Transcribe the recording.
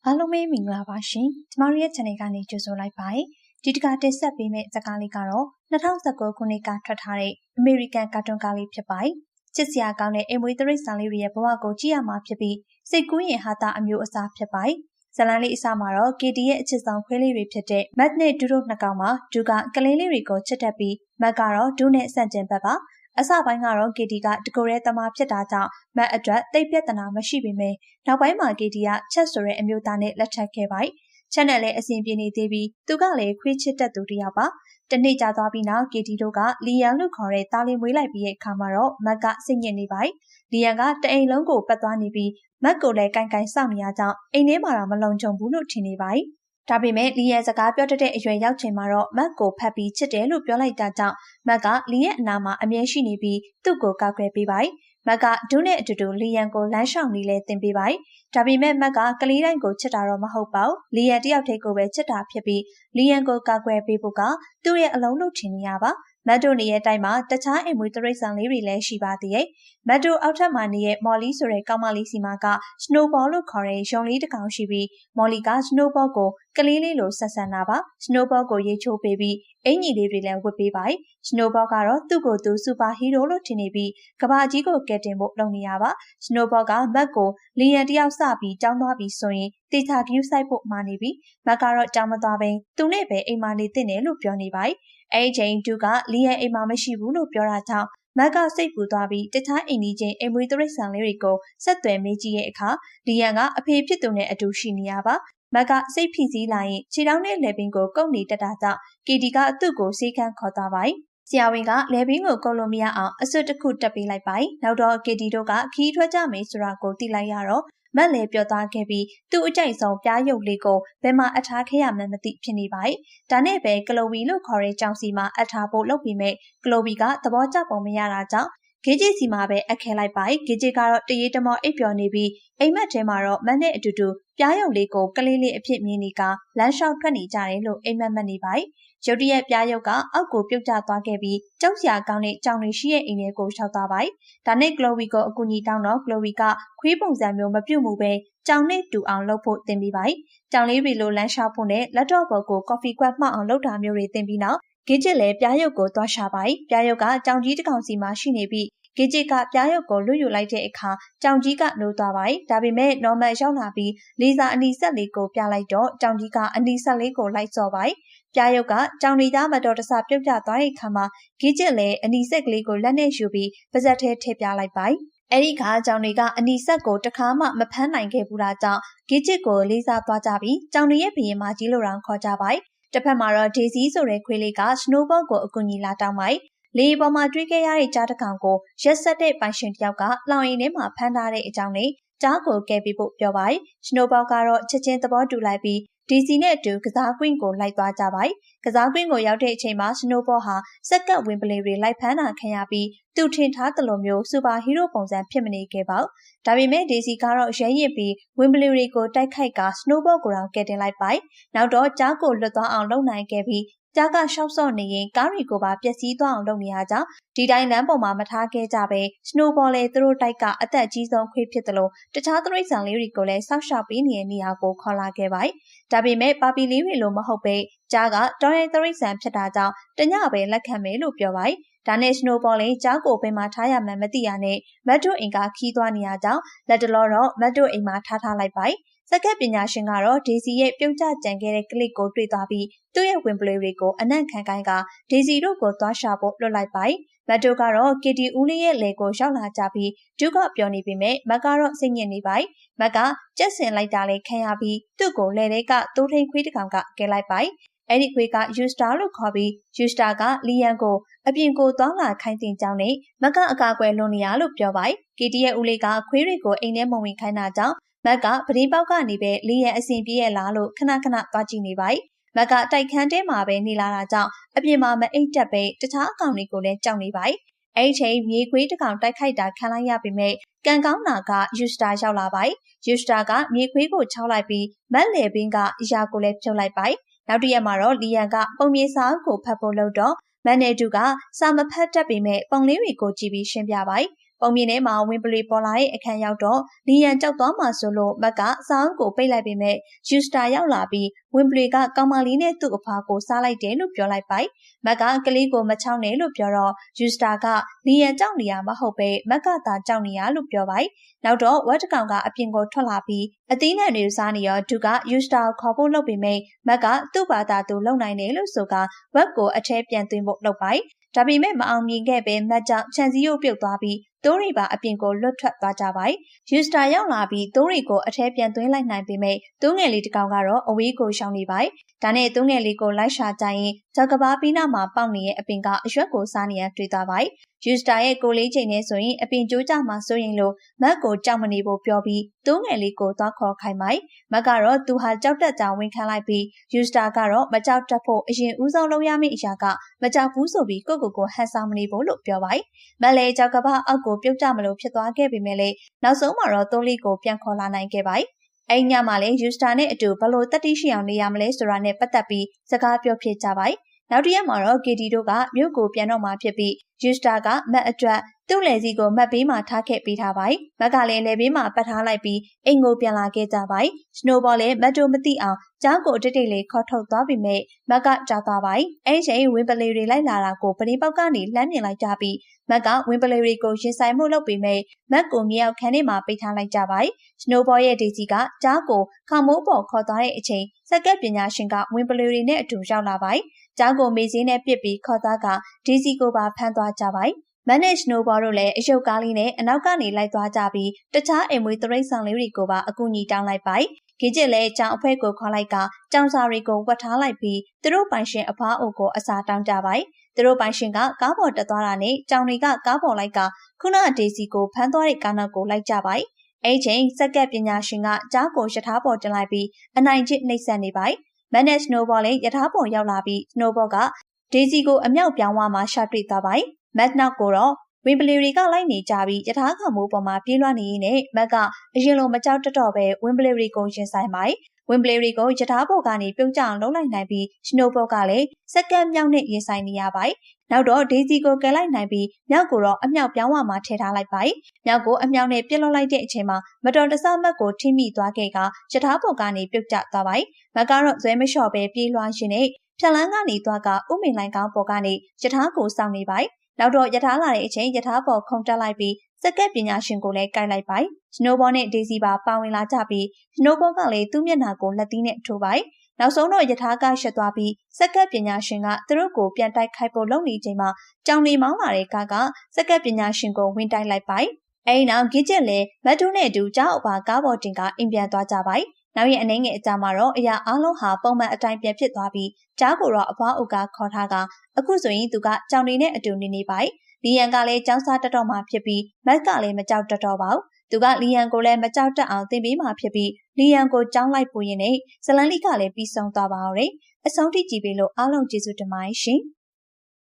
အားလုံးပဲမင်္ဂလာပါရှင်။ကျမတို့ရဲ့ channel ကနေကြိုဆိုလိုက်ပါတယ်။ဒီတစ်ခါတင်ဆက်ပေးမယ့်ဇာတ်ကားလေးကတော့2019ခုနှစ်ကထွက်ထားတဲ့အမေရိကန်ကာတွန်းကားလေးဖြစ်ပါတယ်။ချစ်စရာကောင်းတဲ့အိမ်မွေးတိရစ္ဆာန်လေးတွေရဲ့ဘဝကိုကြည့်ရမှာဖြစ်ပြီးစိတ်ကူးရင်ဟာတာအမျိုးအစားဖြစ်ပါတယ်။ဇာတ်လမ်းလေးအစမှာတော့ KD ရဲ့အချစ်ဆောင်ခွေးလေးတွေဖြစ်တဲ့မတ်နဲ့ဒူတို့နှစ်ကောင်မှာဒူကကလေးလေးတွေကိုချစ်တတ်ပြီးမတ်ကတော့ဒူနဲ့ဆန့်ကျင်ဘက်ပါ။အစပိုင်းကတော့ KD ကတကူရဲသမားဖြစ်တာကြောင့်မတ်အတွက်တိတ်ပြဿနာမရှိပေမဲ့နောက်ပိုင်းမှာ KD ကချက်ဆိုတဲ့အမျိုးသားနဲ့လက်ထပ်ခဲ့ပါတယ်။ချက်နဲ့လည်းအစဉ်ပြေနေသေးပြီးသူကလည်းခွေးချစ်တတ်သူတစ်ယောက်ပါ။တနေ့ကြာသွားပြီးနောက် KD တို့ကလီယန်လို့ခေါ်တဲ့သားလေးမွေးလိုက်ပြီးတဲ့အခါမှာတော့မတ်ကစိတ်ညစ်နေပါတယ်။လီယန်ကတအိမ်လုံးကိုပတ်သွားနေပြီးမတ်ကိုလည်းကိုင်ကိုင်စောင့်နေရကြောင်းအိမ်ထဲမှာတော့မလုံခြုံဘူးလို့ထင်နေပါတယ်။ဒါပေမဲ့လီယန်စကားပြောတတ်တဲ့အရွယ်ရောက်ချိန်မှာတော့မတ်ကိုဖတ်ပြီးချစ်တယ်လို့ပြောလိုက်တာကြောင့်မတ်ကလီရဲ့အနာမှာအမြဲရှိနေပြီးသူ့ကိုကောက်ွယ်ပေးပါတယ်။မတ်ကဒူးနဲ့အတူတူလီယန်ကိုလမ်းလျှောက်နေလဲတင်ပေးပါတယ်။ဒါပေမဲ့မတ်ကကလေးတိုင်းကိုချစ်တာတော့မဟုတ်ပါဘူး။လီယန်တယောက်တည်းကိုပဲချစ်တာဖြစ်ပြီးလီယန်ကိုကောက်ွယ်ပေးဖို့ကသူ့ရဲ့အလုံးလို့ထင်နေရပါ။မတ်တို့နေရဲ့တိုင်းမှာတခြားအိမ်မွေးတိရစ္ဆာန်လေးတွေလည်းရှိပါသေးတယ်။မတ်တို့အောက်ထပ်မှာနေရဲ့မော်လီဆိုတဲ့ကောင်မလေးစီမှာကစနိုးဘောလို့ခေါ်တဲ့ရုံလေးတစ်ကောင်ရှိပြီးမော်လီကစနိုးဘောကိုကလေးလေးလိုဆက်ဆံတာပါ။စနိုးဘောကိုရေချိုးပေးပြီးအင်ကြီးလေးတွေလည်းဝတ်ပေးပါတယ်။စနိုးဘောကတော့သူ့ကိုယ်သူစူပါဟီးရိုးလို့ထင်နေပြီးကဘာကြီးကိုကယ်တင်ဖို့လုပ်နေရပါ။စနိုးဘောကမတ်ကိုလီယန်တယောက်စပြီးတောင်းသွားပြီးဆိုရင်တေချာဂယူးဆိုင်ဖို့မှာနေပြီးမတ်ကတော့တောင်းမသွားဘဲသူနဲ့ပဲအိမ်မှာနေတင်တယ်လို့ပြောနေပါတယ်။အဲဒီချိန်ဒူကလီယန်အိမ်မှာမရှိဘူးလို့ပြောတာကြောင့်မတ်ကစိတ်ပူသွားပြီးတခြားအိမ်ကြီးချင်းအိမ်မွေးတိရစ္ဆာန်လေးတွေကိုဆက်သွယ်မေးကြည့်ရဲ့အခါလီယန်ကအဖေဖြစ်သူနဲ့အတူရှိနေရပါမတ်ကစိတ်ဖိစီးလာရင်ခြေထောက်နဲ့လက်ပင်ကိုကုတ်နေတတ်တာကြောင့်KDကသူ့ကိုစေးကန်းခေါ်သွားပါတယ်ဆရာဝန်ကလက်ပင်ကိုကုတ်လို့မရအောင်အစွတ်တစ်ခုတက်ပေးလိုက်ပါတယ်နောက်တော့KDတို့ကခီးထွက်ကြမယ်ဆိုတာကိုသိလိုက်ရတော့မတ်လည်းပြောသွားခဲ့ပြီးသူ့အကြိုက်ဆုံးပြားရုပ်လေးကိုဘယ်မှာအထားခဲ့ရမှန်းမသိဖြစ်နေပါတယ်။ဒါနဲ့ပဲကလိုဝီလို့ခေါ်တဲ့ကြောင်စီမှာအထားဖို့လုပ်ပြီးမဲ့ကလိုဝီကသဘောကျပုံမရတာကြောင့်ဂေဂျစ်စီမှာပဲအပ်ခဲလိုက်ပါတယ်။ဂေဂျစ်ကတော့တရေတမောအိပ်ပျော်နေပြီးအိမ်မက်ထဲမှာတော့မတ်နဲ့အတူတူပြားရုပ်လေးကိုကလေးလေးအဖြစ်မြင်နေကလမ်းလျှောက်ထွက်နေကြတယ်လို့အိမ်မက်နေပါတယ်။ရုတ်တရက်ပြားရုပ်ကအောက်ကိုပြုတ်ကျသွားခဲ့ပြီးကြောက်စရာကောင်းတဲ့ကြောင်တွေရှိတဲ့အိမ်ထဲကိုရှောက်သွားပါတယ်။ဒါနဲ့ကလိုဝီကိုအကူအညီတောင်းတော့ကလိုဝီကခွေးပုံစံမျိုးမပြုတ်မှုပဲကြောင်နဲ့တူအောင်လုပ်ဖို့သင်ပြီးပါတယ်။ကြောင်လေးတွေလိုလမ်းလျှောက်ဖို့နဲ့လက်တော့ဘော်ကိုကော်ဖီကွက်မှောက်အောင်လုပ်တာမျိုးတွေသင်ပြီးနောက်ဂေဂျစ်လည်းပြားရုပ်ကိုသွားရှာပါတယ်။ပြားရုပ်ကကြောင်ကြီးတစ်ကောင်စီမှာရှိနေပြီးဂေဂျစ်ကပြားရုပ်ကိုလွတ်ယူလိုက်တဲ့အခါကြောင်ကြီးကနိုးသွားပါတယ်။ဒါပေမဲ့နော်မန်ရောက်လာပြီးလီဇာအနီဆက်လေးကိုပြလိုက်တော့ကြောင်ကြီးကအနီဆက်လေးကိုလိုက်စော်ပါတယ်။ပြားရုပ်ကကြောင်ရီသားမတော်တဆပြုတ်ကျသွားတဲ့အခါမှာဂေဂျစ်လည်းအနီဆက်ကလေးကိုလက်နဲ့ယူပြီးပါးစပ်ထဲထည့်ပြလိုက်ပါတယ်။အဲဒီခါကြောင်တွေကအနီဆက်ကိုတခါမှမဖမ်းနိုင်ခဲ့ဘူးတာကြောင့်ဂေဂျစ်ကိုလေးစားသွားကြပြီးကြောင်တွေရဲ့ဘရင်မကြီးလိုတောင်ခေါ်ကြပါတယ်။တစ်ဖက်မှာတော့ဒေစီဆိုတဲ့ခွေးလေးကစနိုးဘောကိုအကူအညီလာတောင်းပါတယ်။လေပေါ်မှာတွေးခဲ့ရတဲ့ကြားတစ်ကောင်ကိုရက်ဆက်တဲ့ပိုင်ရှင်တစ်ယောက်ကလောင်ရင်ထဲမှာဖမ်းထားတဲ့အကြောင်းနဲ့ကြားကိုကဲပြီးဖို့ပြောပါတယ်။စနိုးဘောကတော့ချက်ချင်းသဘောတူလိုက်ပြီးဒီစီနဲ့အတူကစားကွင်းကိုလိုက်သွားကြပါတယ်။ကစားကွင်းကိုရောက်တဲ့အချိန်မှာစနိုးဘောဟာစက်ကပ်ဝင်ပလေတွေလိုက်ဖမ်းတာခံရပြီးသူထင်ထားသလိုမျိုးစူပါဟီးရိုးပုံစံဖြစ်မနေခဲ့ပါဘူး။ဒါပေမဲ့ဒေစီကတော့ရဲရစ်ပြီးဝင်ပလေတွေကိုတိုက်ခိုက်ကစနိုးဘောကိုတောင်ကယ်တင်လိုက်ပါတယ်။နောက်တော့ကြားကိုလွတ်သွားအောင်လုပ်နိုင်ခဲ့ပြီးကြားကရှောက်စော့နေရင်ကားရီကိုပါပျက်စီးသွားအောင်လုပ်နေရကြောင်းဒီတိုင်းလမ်းပေါ်မှာမထားခဲ့ကြပဲစနိုးဘောလည်းသူတို့တိုက်ကအသက်အကြီးဆုံးခွေးဖြစ်တယ်လို့တခြားတိရစ္ဆာန်လေးတွေကိုလည်းစောက်ရှောက်ပေးနေတဲ့နေရာကိုခေါ်လာခဲ့ပါတယ်။ဒါပေမဲ့ပါပီလေးတွေလိုမဟုတ်ပဲကြားကတော်ရဲတိရစ္ဆာန်ဖြစ်တာကြောင့်တညပဲလက်ခံမယ်လို့ပြောပါတယ်။ဒါနဲ့စနိုးဘောလည်းကြားကိုပင်မှာထားရမှန်းမသိရနဲ့မတ်တို့အိမ်ကခီးသွားနေရကြောင်းလက်တလောတော့မတ်တို့အိမ်မှာထားလိုက်ပါတယ်။စက်ကပ်ပညာရှင်ကတော့ဒေစီရဲ့ပြုတ်ကျကြံခဲ့တဲ့ကလစ်ကိုတွေ့သွားပြီးသူ့ရဲ့ဝင်ပလေတွေကိုအနံ့ခံကိုင်းကဒေစီတို့ကိုသွားရှာဖို့လွတ်လိုက်ပါတယ်။မတ်တို့ကတော့ကီတီဦးလေးရဲ့လေကိုရောက်လာကြပြီးဒုကပြောနေပေမဲ့မတ်ကတော့စိတ်ညစ်နေပါတယ်။မတ်ကကြက်စင်လိုက်တာလေးခံရပြီးသူ့ကိုလေထဲကတိုးထိန်ခွေးတစ်ကောင်ကကဲလိုက်ပါတယ်။အဲ့ဒီခွေးကယူစတာလို့ခေါ်ပြီးယူစတာကလီယန်ကိုအပြင်ကိုသွားလာခိုင်းတင်ကြောင်းနဲ့မတ်ကအကာအကွယ်လွန်နေရလို့ပြောပါတယ်။ကီတီရဲ့ဦးလေးကခွေးတွေကိုအိမ်ထဲမဝင်ခိုင်းတာကြောင့်မတ်ကပဒင်းပေါက်ကနေပဲလီယန်အစဉ်ပြေးရလားလို့ခဏခဏသွားကြည့်နေပါတယ်။မတ်ကတိုက်ခန်းထဲမှာပဲနေလာတာကြောင့်အပြင်မှာမအိတ်တက်ပဲတခြားအကောင်တွေကိုလည်းကြောက်နေပါတယ်။အဲ့ဒီချိန်မြေခွေးတစ်ကောင်တိုက်ခိုက်တာခံလိုက်ရပေမဲ့ကံကောင်းတာကယူစတာရောက်လာပါတယ်။ယူစတာကမြေခွေးကိုချောက်လိုက်ပြီးမတ်လေပင်ကအရာကိုလည်းဖြုတ်လိုက်ပါတယ်။နောက်တစ်ရက်မှာတော့လီယန်ကပုံမြေစာအုပ်ကိုဖတ်ဖို့လုပ်တော့မန်နေတူကစာမဖတ်တတ်ပေမဲ့ပုံလေးတွေကိုကြည့်ပြီးရှင်းပြပါတယ်။ ပုံမြင်ထဲမှာဝင်ပလီပေါ်လာတဲ့အခန်းရောက်တော့လီယန်ကြောက်သွားမှဆိုလို့မက်ကစောင်းကိုပိတ်လိုက်ပေမဲ့ယူစတာရောက်လာပြီးဝင်ပလီကကောင်မလေးနဲ့သူ့အဖွားကိုစားလိုက်တယ်လို့ပြောလိုက်ပိုက်မက်ကကလေးကိုမချောင်းနဲ့လို့ပြောတော့ယူစတာကလီယန်ကြောက်နေရမဟုတ်ပဲမက်ကသာကြောက်နေရလို့ပြောပိုက်နောက်တော့ဝက်တကောင်ကအပြင်ကိုထွက်လာပြီးအသီးနှံတွေစားနေရောသူကယူစတာကိုခေါ်ဖို့လုပ်ပေမဲ့မက်ကသူ့ဘာသာသူလုံနိုင်တယ်လို့ဆိုကဝက်ကိုအထဲပြန်သွင်းဖို့လုပ်ပိုက်ဒါပေမဲ့မအောင်မြင်ခဲ့ပဲမက်ကြောင့်ခြံစည်းရုပ်ပြုတ်သွားပြီးတိုးရီပါအပြင်ကိုလွတ်ထွက်သွားကြပါယူစတာရောက်လာပြီးတိုးရီကိုအထဲပြန်သွင်းလိုက်နိုင်ပေမဲ့တိုးငယ်လေးတစ်ကောင်ကတော့အဝေးကိုရှောင်နေပါဒါနဲ့တိုးငယ်လေးကိုလိုက်ရှာကြရင်ကြောက်ကဘာပီးနာမှာပေါက်နေတဲ့အပင်ကအရွက်ကိုစားနေရတွေ့သွားပါယူစတာရဲ့ကိုလေးချိန်နဲ့ဆိုရင်အပင်ကျိုးကြမှာစိုးရင်လို့မက်ကိုကြောက်မနေဖို့ပြောပြီးတိုးငယ်လေးကိုသွားခေါ်ခိုင်းပါမက်ကတော့သူဟာကြောက်တတ်ကြောင်ဝင်ခံလိုက်ပြီးယူစတာကတော့မကြောက်တတ်ဖို့အရင်ဦးဆုံးလုပ်ရမယ့်အရာကမကြောက်ဘူးဆိုပြီးကိုဟန်ဆောင်မနေဖို့လို့ပြောပါမက်လည်းကြောက်ကဘာအောက်ကိုပြုတ်ကြမလို့ဖြစ်သွားခဲ့ပေမဲ့လည်းနောက်ဆုံးမှာတော့တိုးလေးကိုပြန်ခေါ်လာနိုင်ခဲ့ပါအဲ့ညမှာလည်းယူစတာနဲ့အတူဘလို့တတိရှိအောင်နေရမလဲဆိုတာနဲ့ပတ်သက်ပြီးစကားပြောဖြစ်ကြပါနောက်တစ်ရက်မှာတော့ KD တို့ကမြို့ကိုပြန်တော့မှဖြစ်ပြီးယူစတာကမက်အတွက်သူ့လယ်စီကိုမက်ဘေးမှာထားခဲ့ပေးထားပါမက်ကလည်းလယ်ဘေးမှာပတ်ထားလိုက်ပြီးအိမ်ကိုပြန်လာခဲ့ကြပါစနိုဘောလည်းမက်တို့မသိအောင်ကျောင်းကိုတိတ်တိတ်လေးခေါ်ထုတ်သွားပြီးမဲ့မက်ကကြောက်သွားပါအဲ့ချိန်ဝင်းပလီတွေလိုက်လာတာကိုပရိပေါက်ကနေလှမ်းမြင်လိုက်ကြပြီးမက်ကဝင်းပလီတွေကိုရင်ဆိုင်မှုလုပ်ပြီးမဲ့မက်ကိုမြေအောက်ခန်းထဲမှာပိတ်ထားလိုက်ကြပါစနိုဘောရဲ့ဒေစီကကျောင်းကိုခေါမိုးပေါ်ခေါ်သွားတဲ့အချိန်စက်ကက်ပညာရှင်ကဝင်းပလီတွေနဲ့အတူရောက်လာပါကျောင်းကိုမေးစင်းနဲ့ပစ်ပြီးခေါ်သွားကဒေစီကိုပါဖမ်းသွားကြပါမန်နဲ့စနိုဘောတို့လည်းအယုတ်ကားလေးနဲ့အနောက်ကနေလိုက်သွားကြပြီးတခြားအိမ်မွေးတရိတ်ဆောင်လေးတွေကိုပါအကူအညီတောင်းလိုက်ပါခင်းကျစ်လည်းကျောင်းအဖွဲကိုခေါ်လိုက်ကကျောင်းစာတွေကိုဝတ်ထားလိုက်ပြီးသူတို့ပိုင်ရှင်အဖွားအိုကိုအစာတောင်းကြပါသူတို့ပိုင်ရှင်ကကားပေါ်တက်သွားတာနဲ့ကျောင်းတွေကကားပေါ်လိုက်ကခုနဒေစီကိုဖမ်းသွားတဲ့ကားနောက်ကိုလိုက်ကြပါအဲ့ချိန်စက်ကက်ပညာရှင်ကကျောင်းကိုရထားပေါ်တင်လိုက်ပြီးအနိုင်ကျင့်နှိပ်စက်နေပါမန်နဲ့စနိုဘောလည်းရထားပေါ်ရောက်လာပြီးစနိုဘောကဒေစီကိုအမြောက်ပြောင်းဝမှာရှာတွေ့သွားပါမက်နောက်ကိုတော့ဝင်းပလီတွေကလိုက်နေကြပြီးရထားခမိုးပေါ်မှာပြေးလွှားနေရင်းနဲ့မက်ကအရင်လိုမကြောက်တတော့ပဲဝင်းပလီတွေကိုရင်ဆိုင်ပါဝင်းပလီတွေကိုရထားပေါ်ကနေပြုတ်ကျအောင်လုံးလိုက်နိုင်ပြီးစနိုဘောကလည်းစက္ကန့်မြောက်နဲ့ရင်ဆိုင်နေရပါနောက်တော့ဒေစီကိုကယ်လိုက်နိုင်ပြီးမြောက်ကိုတော့အမြောက်ပြောင်းဝမှာထည့်ထားလိုက်ပါမြောက်ကိုအမြောက်နဲ့ပြစ်လွှတ်လိုက်တဲ့အချိန်မှာမတော်တဆမက်ကိုထိမိသွားခဲ့ကရထားပေါ်ကနေပြုတ်ကျသွားပါမက်ကတော့ဇွဲမလျှော့ပဲပြေးလွှားရင်းနဲ့ဖြက်လန်းကနေသွားကဥမင်လိုင်းကောင်းပေါ်ကနေရထားကိုစောင့်နေပါနောက်တော့ရထားလာတဲ့အချိန်ရထားပေါ်ခုန်တက်လိုက်ပြီးစက်ကက်ပညာရှင်ကိုလည်းကိုက်လိုက်ပါစနိုဘောနဲ့ဒေစီပါပါဝင်လာကြပြီးစနိုဘောကလည်းသူ့မျက်နှာကိုလက်သီးနဲ့ထိုးပါနောက်ဆုံးတော့ရထားကရှက်သွားပြီးစက်ကက်ပညာရှင်ကသူတို့ကိုပြန်တိုက်ခိုက်ဖို့လုပ်နေချိန်မှာကြောင်လီမောင်းလာတဲ့ကားကစက်ကက်ပညာရှင်ကိုဝင်တိုက်လိုက်ပါအဲဒီနောက်ဂစ်ကျက်လည်းမတ်တူးနဲ့အတူကြောက်အပါကားပေါ်တင်ကအိမ်ပြန်သွားကြပါနောက်ရက်အနေငယ်အကြာမှာတော့အရာအလုံးဟာပုံမှန်အတိုင်းပြန်ဖြစ်သွားပြီးကြားကိုတော့အဖွားအုပ်ကခေါ်ထားကအခုဆိုရင်သူကကြောင်နေနဲ့အတူနေပါလီယန်ကလည်းကျောင်းစားတက်တော့မှဖြစ်ပြီးမက်ကလည်းမကြောက်တတ်တော့ပါဘူးသူကလီယန်ကိုလည်းမကြောက်တတ်အောင်သင်ပေးမှဖြစ်ပြီးလီယန်ကိုကျောင်းလိုက်ပို့ရင်းနဲ့ဇလန်လီကလည်းပြီးဆုံးသွားပါတော့တယ်အဆုံးထိကြည့်ပေးလို့အားလုံးကျေးဇူးတင်ပါတယ်ရှင်